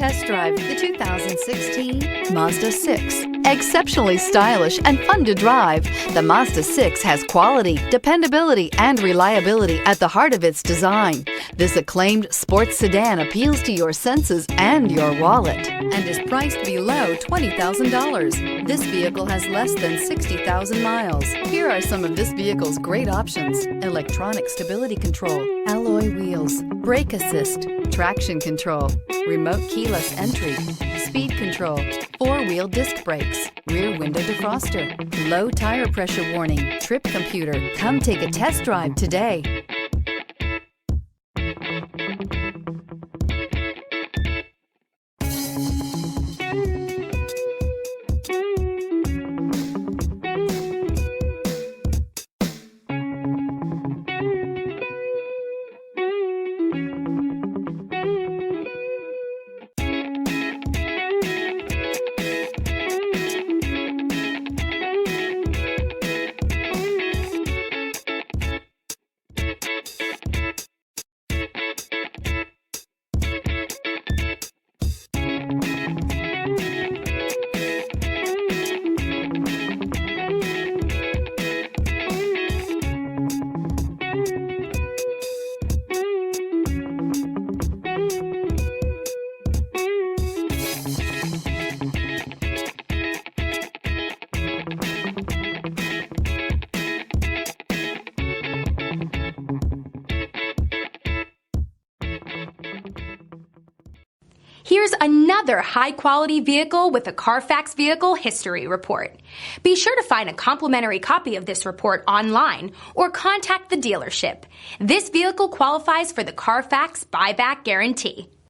test drive the 2016 Mazda 6. Exceptionally stylish and fun to drive, the Mazda 6 has quality, dependability, and reliability at the heart of its design. This acclaimed sports sedan appeals to your senses and your wallet and is priced below $20,000. This vehicle has less than 60,000 miles. Here are some of this vehicle's great options: electronic stability control, alloy wheels, brake assist, traction control, remote keyless entry, speed control, four-wheel disc brakes, rear window defroster, low tire pressure warning, trip computer. Come take a test drive today. Here's another high-quality vehicle with a Carfax Vehicle History Report. Be sure to find a complimentary copy of this report online or contact the dealership. This vehicle qualifies for the Carfax Buyback Guarantee.